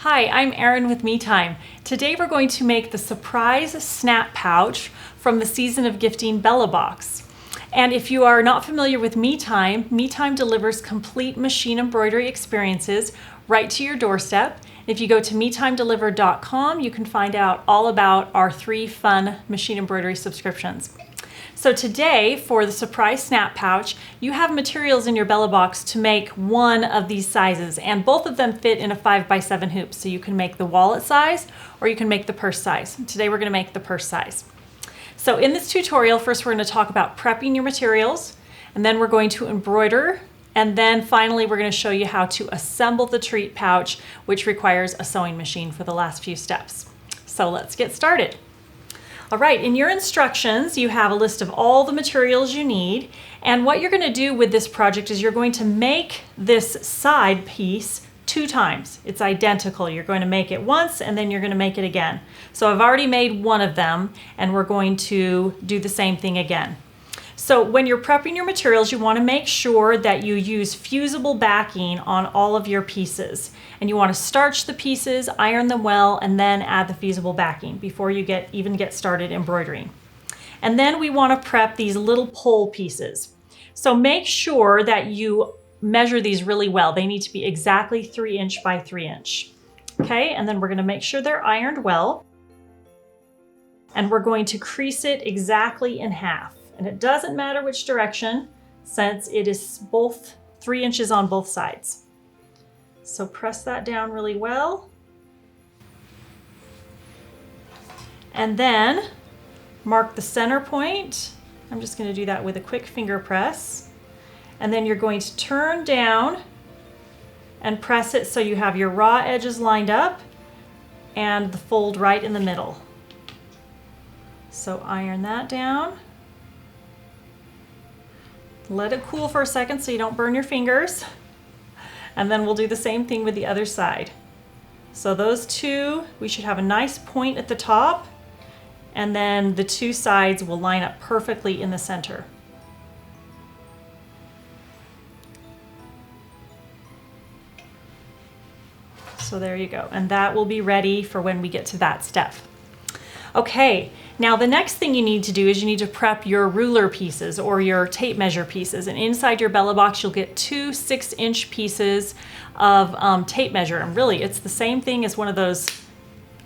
Hi, I'm Erin with Me Time. Today we're going to make the Suprise Snap Pouch from the Season of Gifting Bella Box. And if you are not familiar with Me Time delivers complete machine embroidery experiences right to your doorstep. If you go to metimedeliver.com, you can find out all about our 3 fun machine embroidery subscriptions. So today, for the Suprise Snap Pouch, you have materials in your Bella Box to make one of these sizes, and both of them fit in a 5x7 hoop. So you can make the wallet size or you can make the purse size. Today we're going to make the purse size. So in this tutorial, first we're going to talk about prepping your materials, and then we're going to embroider, and then finally we're going to show you how to assemble the treat pouch, which requires a sewing machine for the last few steps. So let's get started. All right, in your instructions, you have a list of all the materials you need. And what you're going to do with this project is you're going to make this side piece 2 times. It's identical. You're going to make it once and then you're going to make it again. So I've already made one of them and we're going to do the same thing again. So when you're prepping your materials, you want to make sure that you use fusible backing on all of your pieces. And you want to starch the pieces, iron them well, and then add the fusible backing before you even get started embroidering. And then we want to prep these little pole pieces. So make sure that you measure these really well. They need to be exactly 3 inch by 3 inch. Okay, and then we're going to make sure they're ironed well. And we're going to crease it exactly in half. And it doesn't matter which direction, since it is both 3 inches on both sides. So press that down really well. And then mark the center point. I'm just going to do that with a quick finger press. And then you're going to turn down and press it so you have your raw edges lined up and the fold right in the middle. So iron that down. Let it cool for a second so you don't burn your fingers. And then we'll do the same thing with the other side. So those 2, we should have a nice point at the top, and then the 2 sides will line up perfectly in the center. So there you go. And that will be ready for when we get to that step. Okay, now the next thing you need to do is you need to prep your ruler pieces or your tape measure pieces. And inside your Bella Box, you'll get 2 6-inch pieces of tape measure. And really, it's the same thing as one of those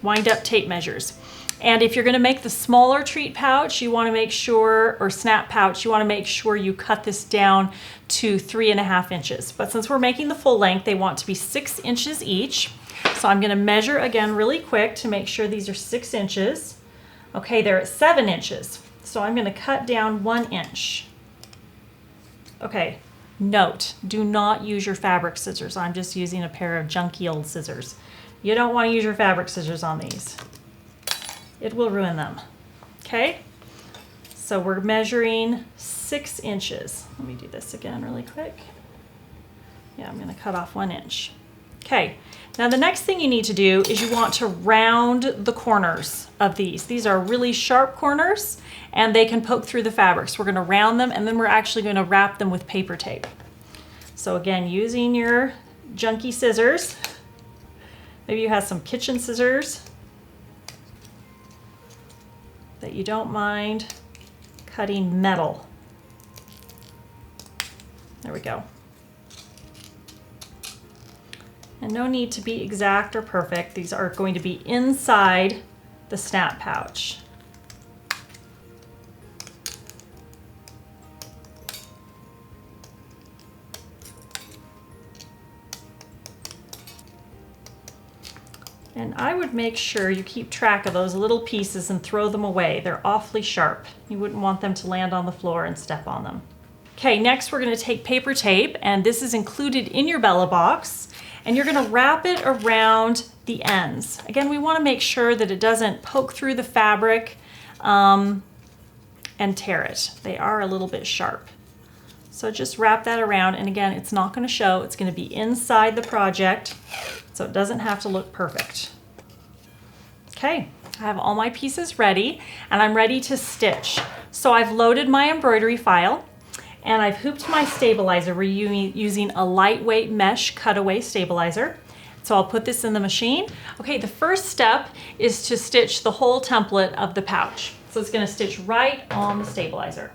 wind-up tape measures. And if you're going to make the smaller treat pouch, you want to make sure, or snap pouch, you want to make sure you cut this down to 3.5 inches. But since we're making the full length, they want to be 6 inches each. So I'm going to measure again really quick to make sure these are 6 inches. Okay, they're at 7 inches. So I'm going to cut down 1 inch. Okay, note, do not use your fabric scissors. I'm just using a pair of junky old scissors. You don't want to use your fabric scissors on these. It will ruin them. Okay, so we're measuring 6 inches. Let me do this again really quick. Yeah, I'm going to cut off 1 inch. Okay, now the next thing you need to do is you want to round the corners of these. These are really sharp corners and they can poke through the fabric. So we're going to round them and then we're actually going to wrap them with paper tape. So again, using your junky scissors, maybe you have some kitchen scissors that you don't mind cutting metal. There we go. And no need to be exact or perfect. These are going to be inside the snap pouch. And I would make sure you keep track of those little pieces and throw them away. They're awfully sharp. You wouldn't want them to land on the floor and step on them. Okay, next we're going to take paper tape, and this is included in your Bella Box. And you're going to wrap it around the ends. Again, we want to make sure that it doesn't poke through the fabric and tear it. They are a little bit sharp. So just wrap that around, and again, it's not going to show. It's going to be inside the project, so it doesn't have to look perfect. Okay, I have all my pieces ready, and I'm ready to stitch. So I've loaded my embroidery file. And I've hooped my stabilizer. We're using a lightweight mesh cutaway stabilizer. So I'll put this in the machine. Okay, the first step is to stitch the whole template of the pouch. So it's going to stitch right on the stabilizer.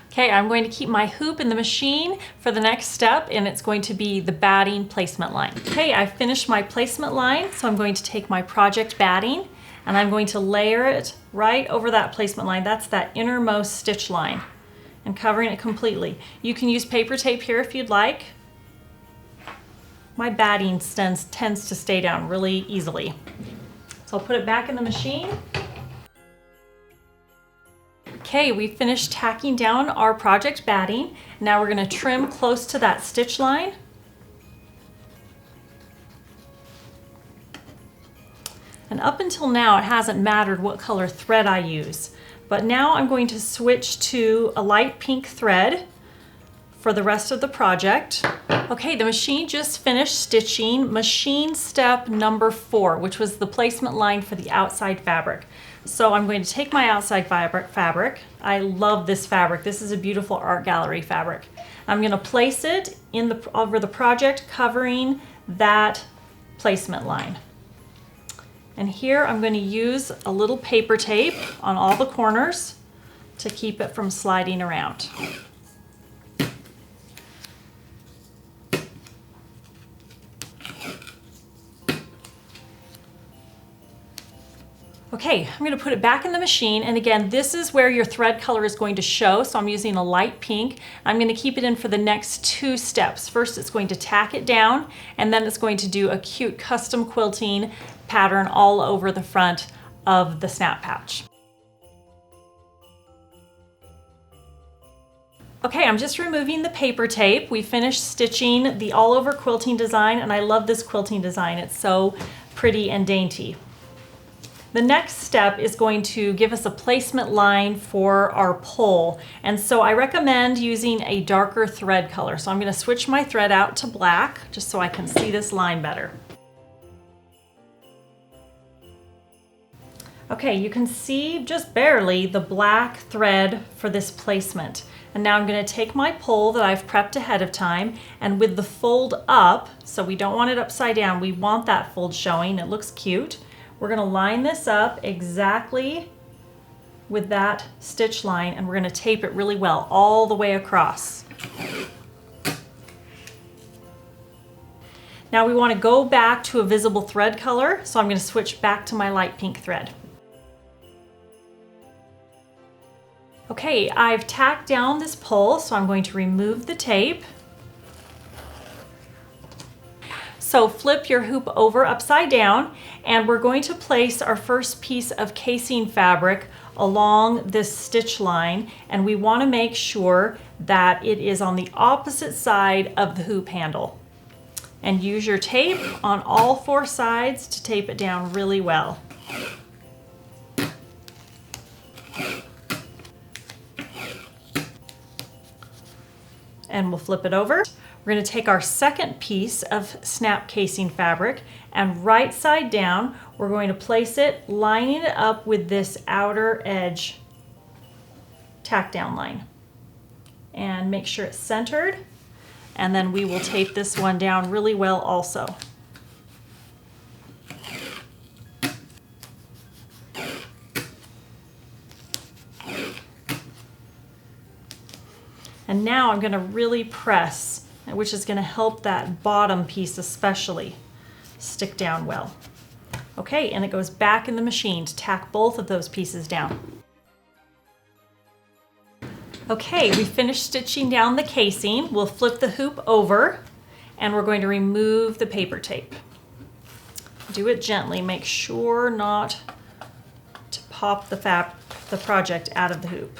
Okay, I'm going to keep my hoop in the machine for the next step, and it's going to be the batting placement line. Okay, I've finished my placement line, so I'm going to take my project batting and I'm going to layer it right over that placement line. That's that innermost stitch line, and covering it completely. You can use paper tape here if you'd like. My batting tends to stay down really easily. So I'll put it back in the machine. Okay, we finished tacking down our project batting. Now we're going to trim close to that stitch line. And up until now, it hasn't mattered what color thread I use. But now I'm going to switch to a light pink thread for the rest of the project. Okay, the machine just finished stitching machine step number 4, which was the placement line for the outside fabric. So I'm going to take my outside fabric. I love this fabric. This is a beautiful art gallery fabric. I'm going to place it over the project, covering that placement line. And here I'm going to use a little paper tape on all the corners to keep it from sliding around. Okay, I'm going to put it back in the machine, and again, this is where your thread color is going to show, so I'm using a light pink. I'm going to keep it in for the next 2 steps. First, it's going to tack it down, and then it's going to do a cute custom quilting pattern all over the front of the snap pouch. Okay, I'm just removing the paper tape. We finished stitching the all-over quilting design, and I love this quilting design. It's so pretty and dainty. The next step is going to give us a placement line for our pole. And so I recommend using a darker thread color. So I'm going to switch my thread out to black just so I can see this line better. Okay, you can see just barely the black thread for this placement. And now I'm going to take my pole that I've prepped ahead of time, and with the fold up, so we don't want it upside down, we want that fold showing, it looks cute. We're going to line this up exactly with that stitch line, and we're going to tape it really well all the way across. Now we want to go back to a visible thread color, so I'm going to switch back to my light pink thread. Okay, I've tacked down this pole, so I'm going to remove the tape. So flip your hoop over upside down, and we're going to place our first piece of casing fabric along this stitch line, and we want to make sure that it is on the opposite side of the hoop handle. And use your tape on all 4 sides to tape it down really well. And we'll flip it over. We're going to take our second piece of snap casing fabric, and right side down, we're going to place it, lining it up with this outer edge tack down line. And make sure it's centered, and then we will tape this one down really well also. And now I'm going to really press, which is going to help that bottom piece especially stick down well. Okay, and it goes back in the machine to tack both of those pieces down. Okay, we finished stitching down the casing. We'll flip the hoop over, and we're going to remove the paper tape. Do it gently. Make sure not to pop the project out of the hoop.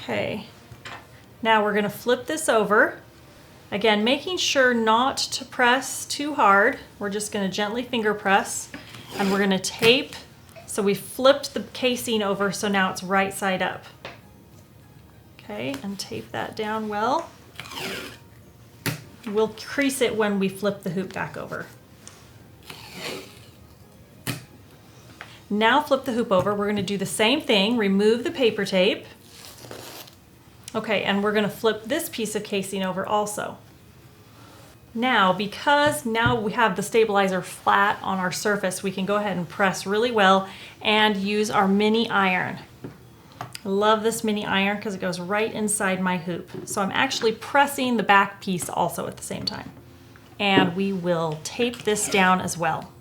Okay, now we're going to flip this over. Again, making sure not to press too hard. We're just going to gently finger press, and we're going to tape. So we flipped the casing over, so now it's right side up. Okay, and tape that down well. We'll crease it when we flip the hoop back over. Now flip the hoop over. We're going to do the same thing. Remove the paper tape. Okay, and we're gonna flip this piece of casing over also. Now, because now we have the stabilizer flat on our surface, we can go ahead and press really well and use our mini iron. I love this mini iron because it goes right inside my hoop. So I'm actually pressing the back piece also at the same time. And we will tape this down as well.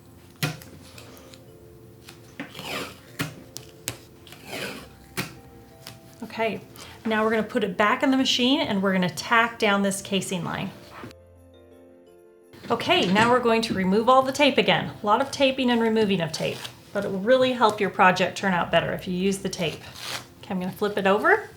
Okay, now we're going to put it back in the machine and we're going to tack down this casing line. Okay, now we're going to remove all the tape again. A lot of taping and removing of tape, but it will really help your project turn out better if you use the tape. Okay, I'm going to flip it over.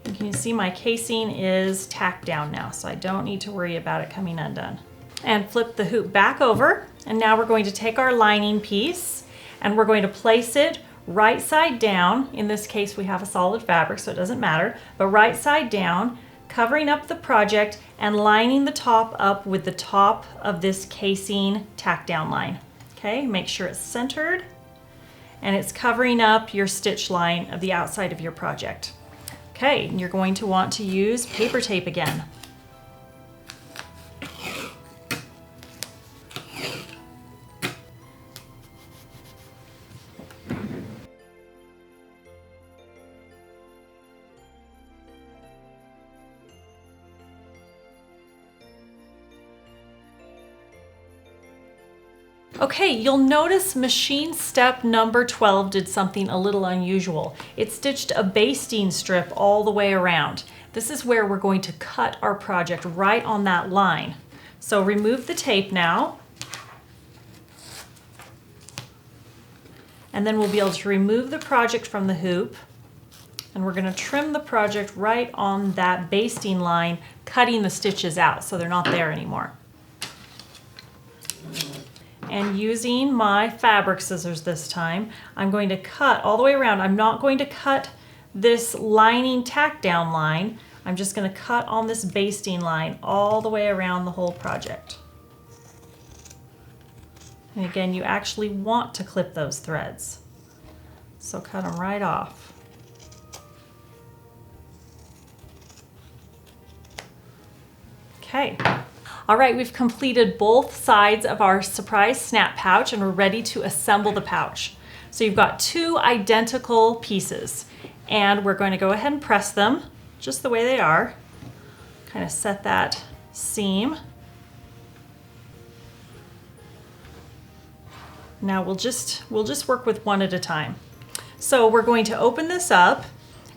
You can see my casing is tacked down now, so I don't need to worry about it coming undone. And flip the hoop back over, and now we're going to take our lining piece and we're going to place it right side down. In this case, we have a solid fabric, so it doesn't matter, but right side down, covering up the project and lining the top up with the top of this casing tack down line. Okay, make sure it's centered and it's covering up your stitch line of the outside of your project. Okay, and you're going to want to use paper tape again. Okay, you'll notice machine step number 12 did something a little unusual. It stitched a basting strip all the way around. This is where we're going to cut our project right on that line. So remove the tape now. And then we'll be able to remove the project from the hoop. And we're going to trim the project right on that basting line, cutting the stitches out so they're not there anymore. And using my fabric scissors this time, I'm going to cut all the way around. I'm not going to cut this lining tack down line. I'm just going to cut on this basting line all the way around the whole project. And again, you actually want to clip those threads. So cut them right off. Okay. All right, we've completed both sides of our Suprise Snap Pouch and we're ready to assemble the pouch. So you've got two identical pieces and we're going to go ahead and press them just the way they are. Kind of set that seam. Now we'll just work with one at a time. So we're going to open this up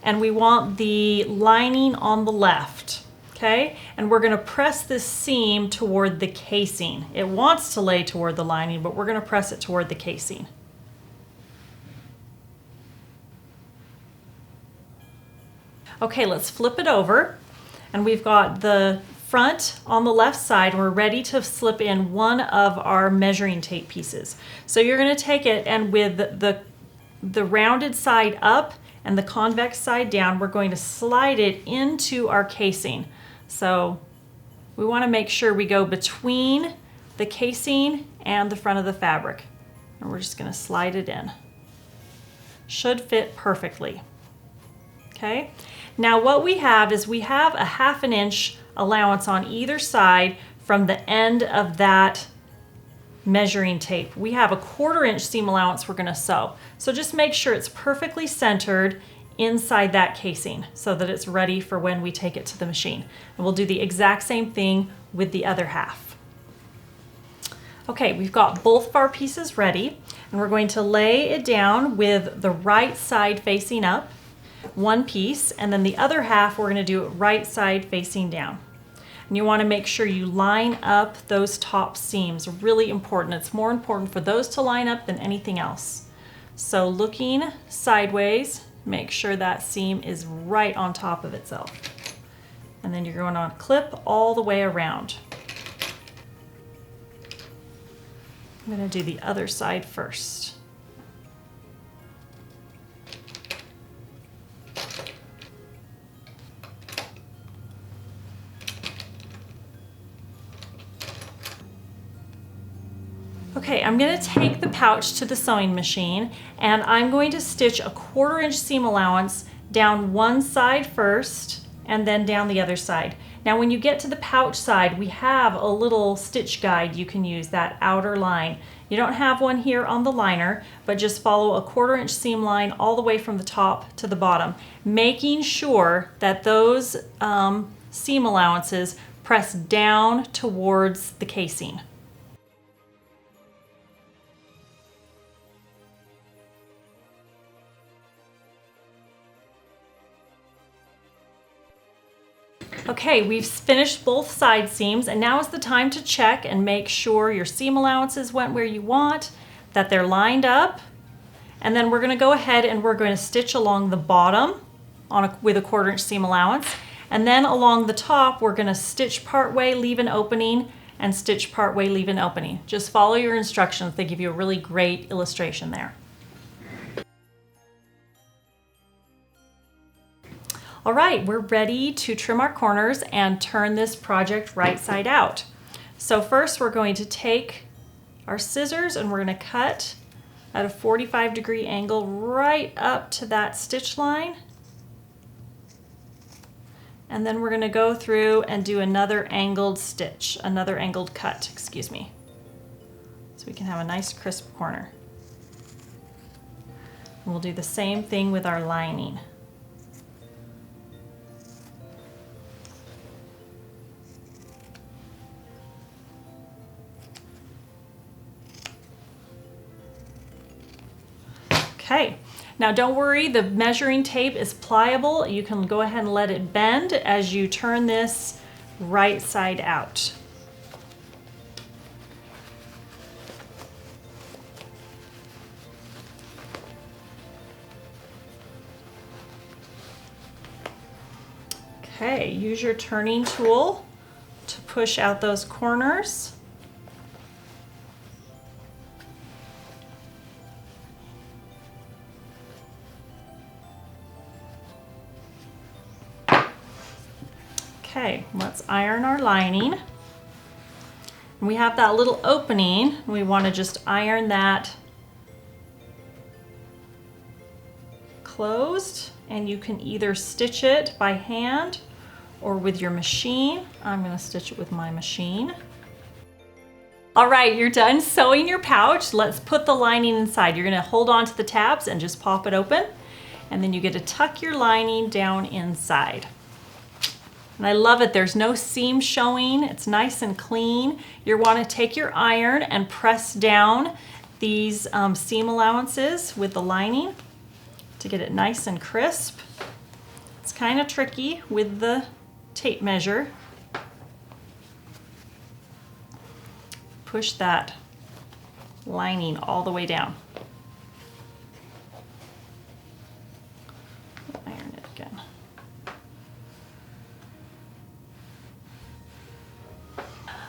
and we want the lining on the left. Okay, and we're going to press this seam toward the casing. It wants to lay toward the lining, but we're going to press it toward the casing. Okay, let's flip it over. And we've got the front on the left side. We're ready to slip in one of our measuring tape pieces. So you're going to take it and with the rounded side up and the convex side down, we're going to slide it into our casing. So we want to make sure we go between the casing and the front of the fabric. And we're just going to slide it in. Should fit perfectly. Okay. Now what we have is we have a 1/2 inch allowance on either side from the end of that measuring tape. We have a 1/4 inch seam allowance we're going to sew. So just make sure it's perfectly centered inside that casing so that it's ready for when we take it to the machine. And we'll do the exact same thing with the other half. Okay, we've got both of our pieces ready and we're going to lay it down with the right side facing up, one piece, and then the other half we're going to do it right side facing down. And you want to make sure you line up those top seams. Really important. It's more important for those to line up than anything else. So looking sideways, make sure that seam is right on top of itself. And then you're going to clip all the way around. I'm going to do the other side first. Okay, I'm going to take the pouch to the sewing machine and I'm going to stitch a 1/4 inch seam allowance down one side first and then down the other side. Now when you get to the pouch side, we have a little stitch guide you can use, that outer line. You don't have one here on the liner, but just follow a 1/4 inch seam line all the way from the top to the bottom, making sure that those seam allowances press down towards the casing. Okay, we've finished both side seams, and now is the time to check and make sure your seam allowances went where you want, that they're lined up. And then we're going to go ahead and we're going to stitch along the bottom with a 1/4 inch seam allowance. And then along the top, we're going to stitch part way, leave an opening, and stitch part way, leave an opening. Just follow your instructions. They give you a really great illustration there. All right, we're ready to trim our corners and turn this project right side out. So first we're going to take our scissors and we're going to cut at a 45-degree angle right up to that stitch line. And then we're going to go through and do another angled stitch, another angled cut, excuse me. So we can have a nice crisp corner. And we'll do the same thing with our lining. Okay, now don't worry, the measuring tape is pliable. You can go ahead and let it bend as you turn this right side out. Okay, use your turning tool to push out those corners. Okay, let's iron our lining. And we have that little opening. We want to just iron that closed, and you can either stitch it by hand or with your machine. I'm going to stitch it with my machine. All right, you're done sewing your pouch. Let's put the lining inside. You're going to hold on to the tabs and just pop it open, and then you get to tuck your lining down inside. And I love it, there's no seam showing, it's nice and clean. You want to take your iron and press down these seam allowances with the lining to get it nice and crisp. It's kind of tricky with the tape measure. Push that lining all the way down. Iron it again.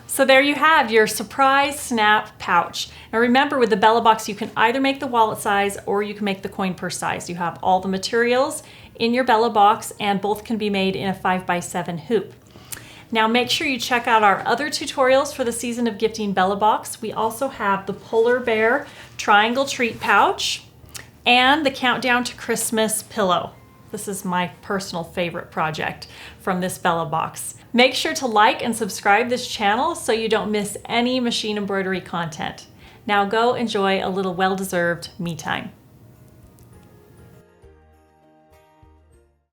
So there you have your Suprise Snap Pouch. Now remember, with the Bella Box, you can either make the wallet size or you can make the coin purse size. You have all the materials in your Bella Box, and both can be made in a 5x7 hoop. Now make sure you check out our other tutorials for the Season of Gifting Bella Box. We also have the Polar Bear Triangle Treat Pouch and the Countdown to Christmas Pillow. This is my personal favorite project from this Bella Box. Make sure to like and subscribe this channel so you don't miss any machine embroidery content. Now go enjoy a little well-deserved me time.